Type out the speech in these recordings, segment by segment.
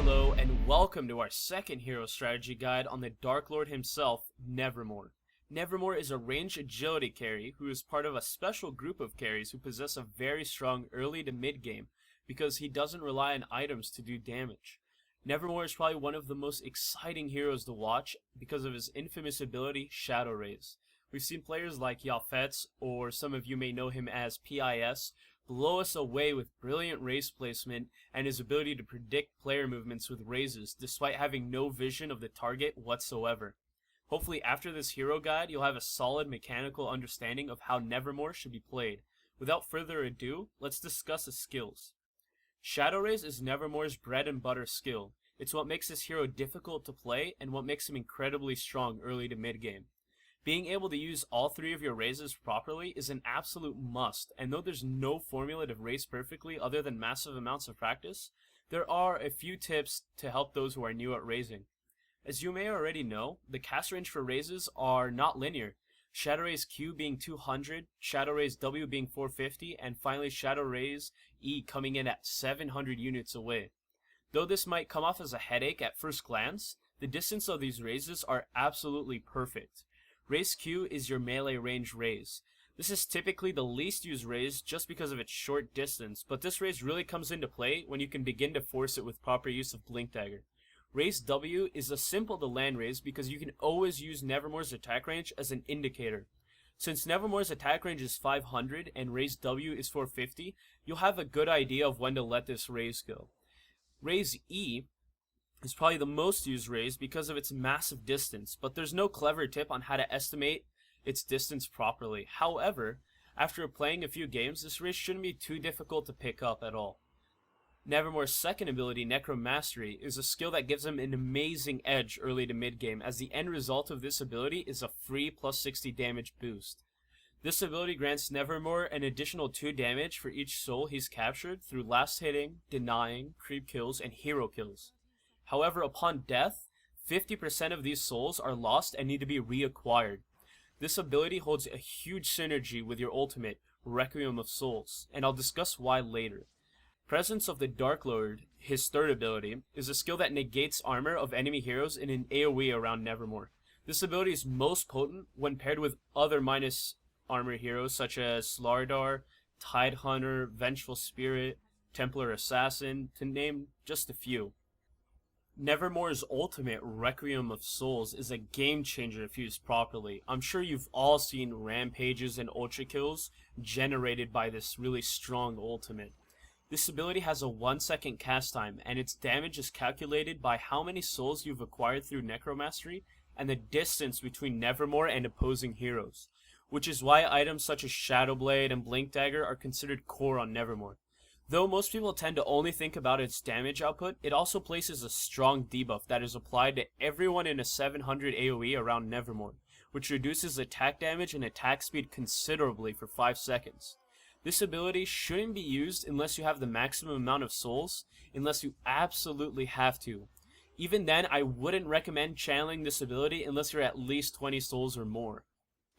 hello, and welcome to our second hero strategy guide on the Dark Lord himself, Nevermore. Nevermore is a ranged agility carry who is part of a special group of carries who possess a very strong early to mid game because he doesn't rely on items to do damage. Nevermore is probably one of the most exciting heroes to watch because of his infamous ability, Shadow Rays. We've seen players like Yafets, or some of you may know him as PIS, blow us away with brilliant raise placement and his ability to predict player movements with raises despite having no vision of the target whatsoever. Hopefully after this hero guide you'll have a solid mechanical understanding of how Nevermore should be played. Without further ado, let's discuss his skills. Shadow Rays is Nevermore's bread and butter skill. It's what makes this hero difficult to play and what makes him incredibly strong early to mid game. Being able to use all three of your raises properly is an absolute must, and though there's no formula to raise perfectly other than massive amounts of practice, there are a few tips to help those who are new at raising. As you may already know, the cast range for raises are not linear, Shadow Rays Q being 200, Shadow Rays W being 450, and finally Shadow Rays E coming in at 700 units away. Though this might come off as a headache at first glance, the distance of these raises are absolutely perfect. Raise Q is your melee range raise. This is typically the least used raise just because of its short distance, but this raise really comes into play when you can begin to force it with proper use of Blink Dagger. Raise W is a simple to land raise because you can always use Nevermore's attack range as an indicator. Since Nevermore's attack range is 500 and Raise W is 450, you'll have a good idea of when to let this raise go. Raise E is probably the most used raise because of its massive distance, but there's no clever tip on how to estimate its distance properly. However, after playing a few games, this raise shouldn't be too difficult to pick up at all. Nevermore's second ability, Necromastery, is a skill that gives him an amazing edge early to mid game, as the end result of this ability is a free plus 60 damage boost. This ability grants Nevermore an additional 2 damage for each soul he's captured through last hitting, denying, creep kills, and hero kills. However, upon death, 50% of these souls are lost and need to be reacquired. This ability holds a huge synergy with your ultimate, Requiem of Souls, and I'll discuss why later. Presence of the Dark Lord, his third ability, is a skill that negates armor of enemy heroes in an AoE around Nevermore. This ability is most potent when paired with other minus armor heroes such as Slardar, Tidehunter, Vengeful Spirit, Templar Assassin, to name just a few. Nevermore's ultimate, Requiem of Souls, is a game changer if used properly. I'm sure you've all seen rampages and ultra kills generated by this really strong ultimate. This ability has a 1-second cast time, and its damage is calculated by how many souls you've acquired through Necromastery and the distance between Nevermore and opposing heroes, which is why items such as Shadow Blade and Blink Dagger are considered core on Nevermore. Though most people tend to only think about its damage output, it also places a strong debuff that is applied to everyone in a 700 AoE around Nevermore, which reduces attack damage and attack speed considerably for 5 seconds. This ability shouldn't be used unless you have the maximum amount of souls, unless you absolutely have to. Even then, I wouldn't recommend channeling this ability unless you're at least 20 souls or more.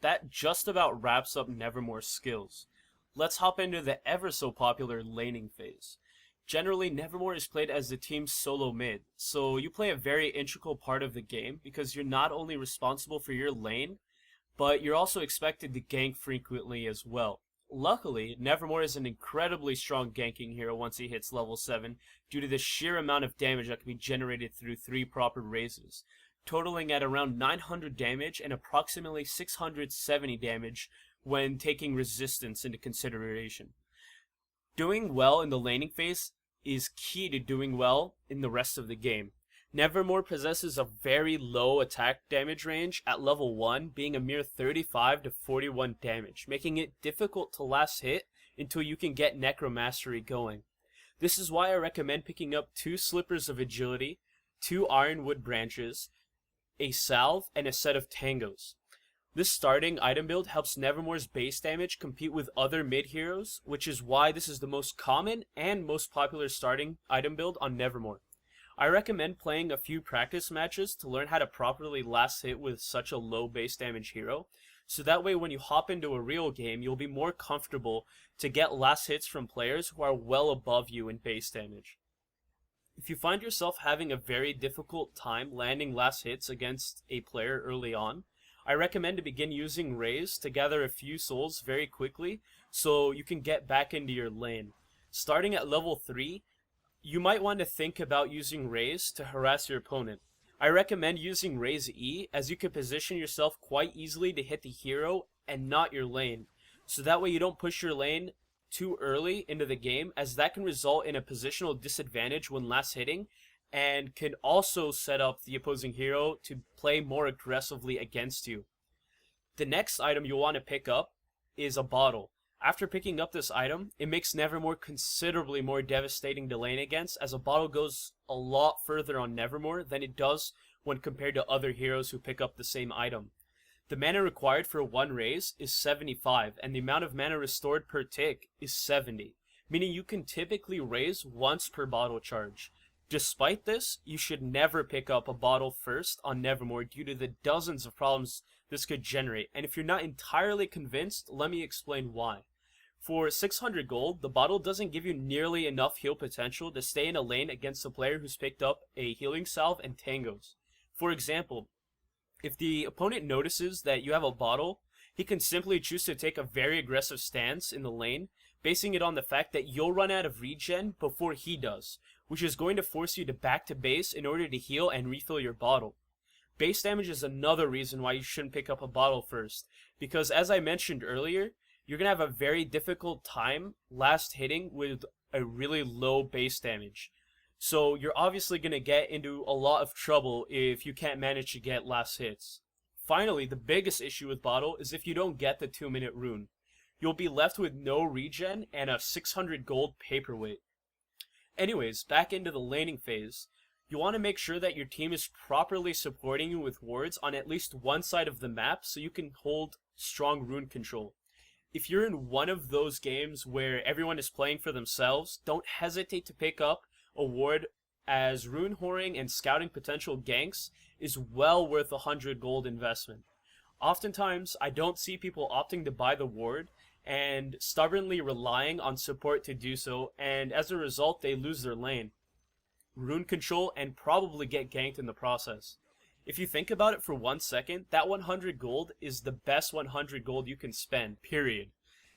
That just about wraps up Nevermore's skills. Let's hop into the ever so popular laning phase. Generally, Nevermore is played as the team's solo mid, so you play a very integral part of the game because you're not only responsible for your lane, but you're also expected to gank frequently as well. Luckily, Nevermore is an incredibly strong ganking hero once he hits level 7 due to the sheer amount of damage that can be generated through 3 proper raises, totaling at around 900 damage and approximately 670 damage when taking resistance into consideration. Doing well in the laning phase is key to doing well in the rest of the game. Nevermore possesses a very low attack damage range at level 1, being a mere 35 to 41 damage, making it difficult to last hit until you can get Necromastery going. This is why I recommend picking up 2 Slippers of Agility, 2 Ironwood Branches, a Salve, and a set of Tangos. This starting item build helps Nevermore's base damage compete with other mid heroes, which is why this is the most common and most popular starting item build on Nevermore. I recommend playing a few practice matches to learn how to properly last hit with such a low base damage hero, so that way when you hop into a real game, you'll be more comfortable to get last hits from players who are well above you in base damage. If you find yourself having a very difficult time landing last hits against a player early on, I recommend to begin using Rays to gather a few souls very quickly so you can get back into your lane. Starting at level 3, you might want to think about using Rays to harass your opponent. I recommend using Rays E as you can position yourself quite easily to hit the hero and not your lane. So that way you don't push your lane too early into the game, as that can result in a positional disadvantage when last hitting and can also set up the opposing hero to play more aggressively against you. The next item you'll want to pick up is a bottle. After picking up this item, it makes Nevermore considerably more devastating to lane against, as a bottle goes a lot further on Nevermore than it does when compared to other heroes who pick up the same item. The mana required for one raise is 75, and the amount of mana restored per tick is 70, meaning you can typically raise once per bottle charge. Despite this, you should never pick up a bottle first on Nevermore due to the dozens of problems this could generate, and if you're not entirely convinced, let me explain why. For 600 gold, the bottle doesn't give you nearly enough heal potential to stay in a lane against a player who's picked up a healing salve and tangos. For example, if the opponent notices that you have a bottle, he can simply choose to take a very aggressive stance in the lane, basing it on the fact that you'll run out of regen before he does, which is going to force you to back to base in order to heal and refill your bottle. Base damage is another reason why you shouldn't pick up a bottle first, because as I mentioned earlier, you're going to have a very difficult time last hitting with a really low base damage. So you're obviously going to get into a lot of trouble if you can't manage to get last hits. Finally, the biggest issue with bottle is if you don't get the 2-minute rune. You'll be left with no regen and a 600 gold paperweight. Anyways, back into the laning phase. You want to make sure that your team is properly supporting you with wards on at least one side of the map so you can hold strong rune control. If you're in one of those games where everyone is playing for themselves, don't hesitate to pick up a ward, as rune whoring and scouting potential ganks is well worth 100 gold investment. Oftentimes, I don't see people opting to buy the ward and stubbornly relying on support to do so, and as a result they lose their lane, rune control, and probably get ganked in the process. If you think about it for 1 second, that 100 gold is the best 100 gold you can spend, period.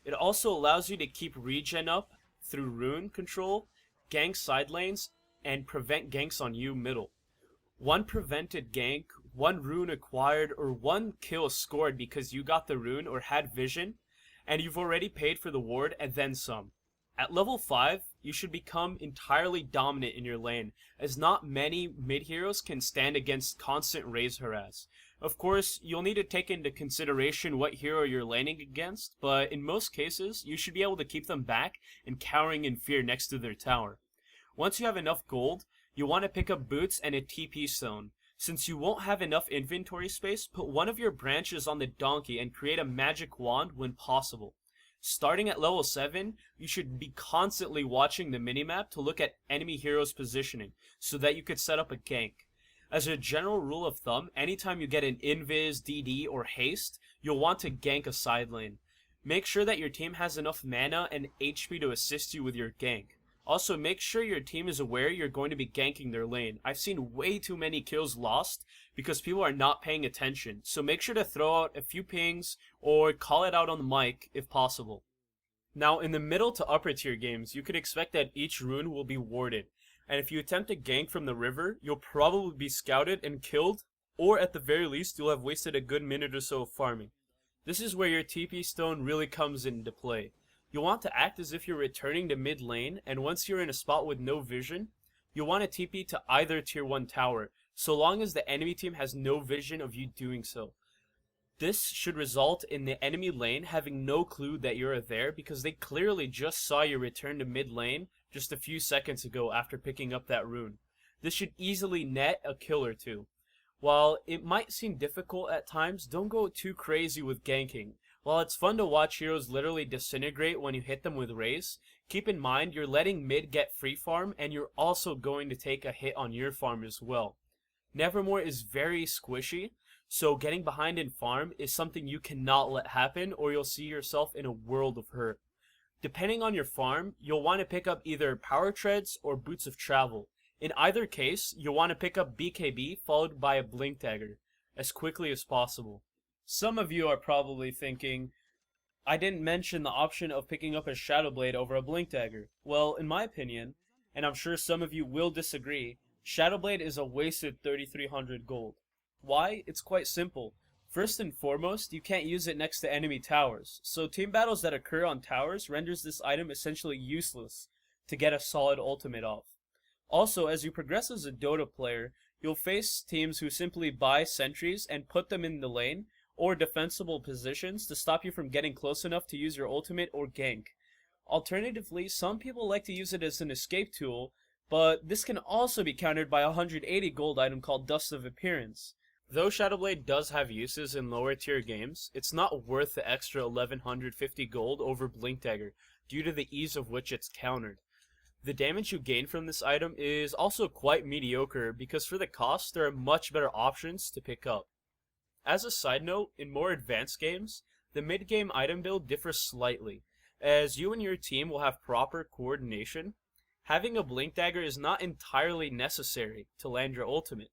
It also allows you to keep regen up through rune control, gank side lanes, and prevent ganks on you middle. One prevented gank, one rune acquired, or one kill scored because you got the rune or had vision, and you've already paid for the ward and then some. At level 5, you should become entirely dominant in your lane, as not many mid-heroes can stand against constant raise harass. Of course, you'll need to take into consideration what hero you're laning against, but in most cases, you should be able to keep them back and cowering in fear next to their tower. Once you have enough gold, you'll want to pick up boots and a TP stone. Since you won't have enough inventory space, put one of your branches on the donkey and create a magic wand when possible. Starting at level 7, you should be constantly watching the minimap to look at enemy heroes' positioning, so that you could set up a gank. As a general rule of thumb, anytime you get an invis, DD, or haste, you'll want to gank a side lane. Make sure that your team has enough mana and HP to assist you with your gank. Also, make sure your team is aware you're going to be ganking their lane. I've seen way too many kills lost because people are not paying attention, so make sure to throw out a few pings or call it out on the mic if possible. Now, in the middle to upper tier games, you could expect that each rune will be warded, and if you attempt to gank from the river, you'll probably be scouted and killed, or at the very least, you'll have wasted a good minute or so of farming. This is where your TP stone really comes into play. You'll want to act as if you're returning to mid lane, and once you're in a spot with no vision, you'll want to TP to either tier 1 tower, so long as the enemy team has no vision of you doing so. This should result in the enemy lane having no clue that you're there because they clearly just saw you return to mid lane just a few seconds ago after picking up that rune. This should easily net a kill or two. While it might seem difficult at times, don't go too crazy with ganking. While it's fun to watch heroes literally disintegrate when you hit them with raise, keep in mind you're letting mid get free farm and you're also going to take a hit on your farm as well. Nevermore is very squishy, so getting behind in farm is something you cannot let happen or you'll see yourself in a world of hurt. Depending on your farm, you'll want to pick up either power treads or boots of travel. In either case, you'll want to pick up BKB followed by a Blink Dagger as quickly as possible. Some of you are probably thinking, I didn't mention the option of picking up a Shadow Blade over a Blink Dagger. Well, in my opinion, and I'm sure some of you will disagree, Shadow Blade is a wasted 3,300 gold. Why? It's quite simple. First and foremost, you can't use it next to enemy towers, so team battles that occur on towers renders this item essentially useless to get a solid ultimate off. Also, as you progress as a Dota player, you'll face teams who simply buy sentries and put them in the lane or defensible positions to stop you from getting close enough to use your ultimate or gank. Alternatively, some people like to use it as an escape tool, but this can also be countered by a 180 gold item called Dust of Appearance. Though Shadowblade does have uses in lower tier games, it's not worth the extra 1150 gold over Blink Dagger due to the ease of which it's countered. The damage you gain from this item is also quite mediocre because for the cost there are much better options to pick up. As a side note, in more advanced games, the mid-game item build differs slightly. As you and your team will have proper coordination, having a Blink Dagger is not entirely necessary to land your ultimate,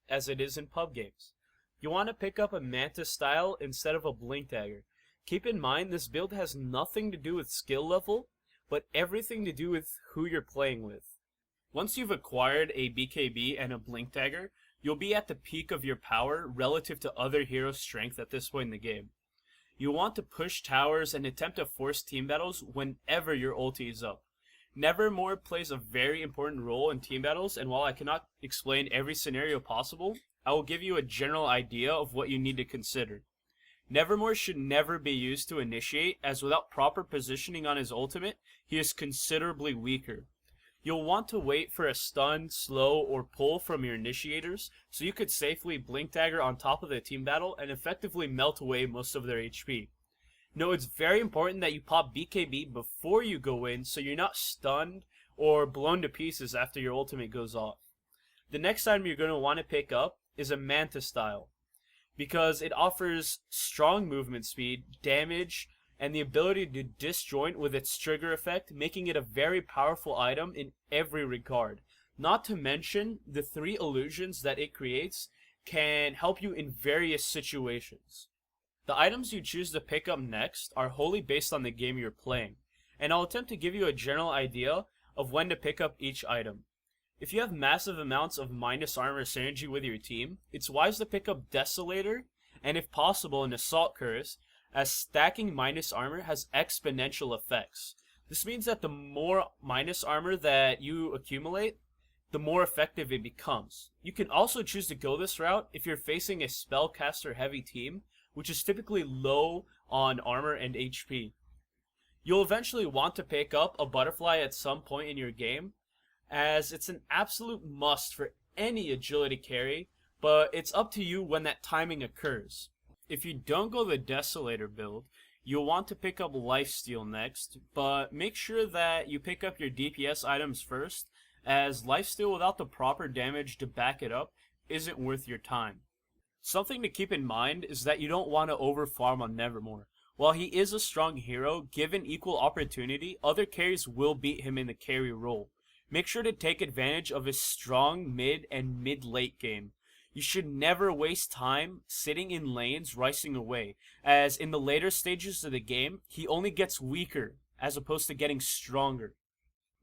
as it is in pub games. You want to pick up a Manta style instead of a Blink Dagger. Keep in mind this build has nothing to do with skill level, but everything to do with who you're playing with. Once you've acquired a BKB and a Blink Dagger, you'll be at the peak of your power relative to other heroes' strength at this point in the game. You'll want to push towers and attempt to force team battles whenever your ulti is up. Nevermore plays a very important role in team battles, and while I cannot explain every scenario possible, I will give you a general idea of what you need to consider. Nevermore should never be used to initiate, as without proper positioning on his ultimate, he is considerably weaker. You'll want to wait for a stun, slow, or pull from your initiators, so you could safely Blink Dagger on top of the team battle and effectively melt away most of their HP. Note, it's very important that you pop BKB before you go in so you're not stunned or blown to pieces after your ultimate goes off. The next item you're going to want to pick up is a Manta style, because it offers strong movement speed, damage, and the ability to disjoint with its trigger effect, making it a very powerful item in every regard. Not to mention, the 3 illusions that it creates can help you in various situations. The items you choose to pick up next are wholly based on the game you're playing, and I'll attempt to give you a general idea of when to pick up each item. If you have massive amounts of minus armor synergy with your team, it's wise to pick up Desolator, and if possible an Assault Curse, as stacking minus armor has exponential effects. This means that the more minus armor that you accumulate, the more effective it becomes. You can also choose to go this route if you're facing a spellcaster heavy team, which is typically low on armor and HP. You'll eventually want to pick up a Butterfly at some point in your game, as it's an absolute must for any agility carry, but it's up to you when that timing occurs. If you don't go the Desolator build, you'll want to pick up Lifesteal next, but make sure that you pick up your DPS items first, as Lifesteal without the proper damage to back it up isn't worth your time. Something to keep in mind is that you don't want to overfarm on Nevermore. While he is a strong hero, given equal opportunity, other carries will beat him in the carry role. Make sure to take advantage of his strong mid and mid-late game. You should never waste time sitting in lanes ricing away, as in the later stages of the game, he only gets weaker as opposed to getting stronger.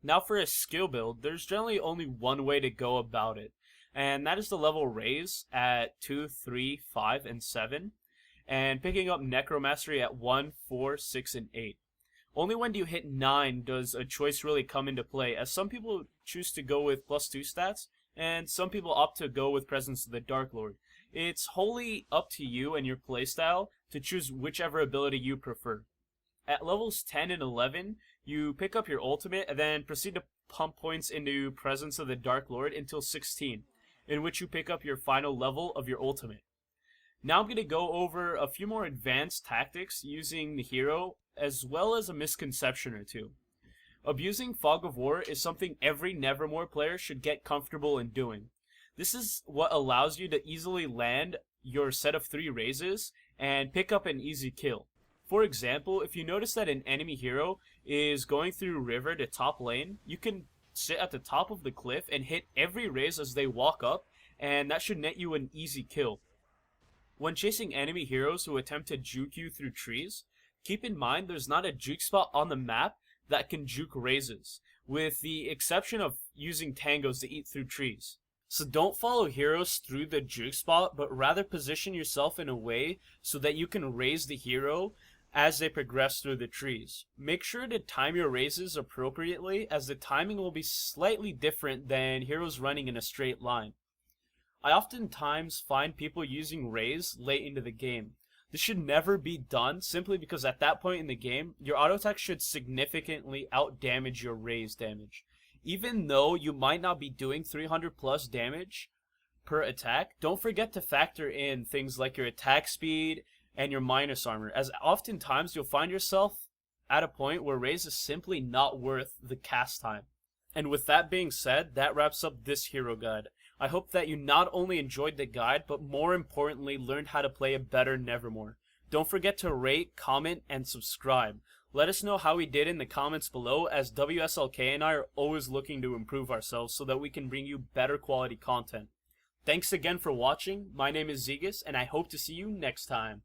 Now for a skill build, there's generally only one way to go about it, and that is the level raise at 2, 3, 5, and 7, and picking up Necromastery at 1, 4, 6, and 8. Only when you hit 9 does a choice really come into play, as some people choose to go with +2 stats, and some people opt to go with Presence of the Dark Lord. It's wholly up to you and your playstyle to choose whichever ability you prefer. At levels 10 and 11, you pick up your ultimate and then proceed to pump points into Presence of the Dark Lord until 16, in which you pick up your final level of your ultimate. Now I'm going to go over a few more advanced tactics using the hero, as well as a misconception or two. Abusing Fog of War is something every Nevermore player should get comfortable in doing. This is what allows you to easily land your set of 3 raises and pick up an easy kill. For example, if you notice that an enemy hero is going through river to top lane, you can sit at the top of the cliff and hit every raise as they walk up, and that should net you an easy kill. When chasing enemy heroes who attempt to juke you through trees, keep in mind there's not a juke spot on the map that can juke raises, with the exception of using tangos to eat through trees. So don't follow heroes through the juke spot, but rather position yourself in a way so that you can raise the hero as they progress through the trees. Make sure to time your raises appropriately, as the timing will be slightly different than heroes running in a straight line. I oftentimes find people using raise late into the game. This should never be done, simply because at that point in the game, your auto attack should significantly outdamage your raise damage. Even though you might not be doing 300 plus damage per attack, don't forget to factor in things like your attack speed and your minus armor, as oftentimes you'll find yourself at a point where raise is simply not worth the cast time. And with that being said, that wraps up this hero guide. I hope that you not only enjoyed the guide, but more importantly, learned how to play a better Nevermore. Don't forget to rate, comment, and subscribe. Let us know how we did in the comments below, as WSLK and I are always looking to improve ourselves so that we can bring you better quality content. Thanks again for watching. My name is Zegas, and I hope to see you next time.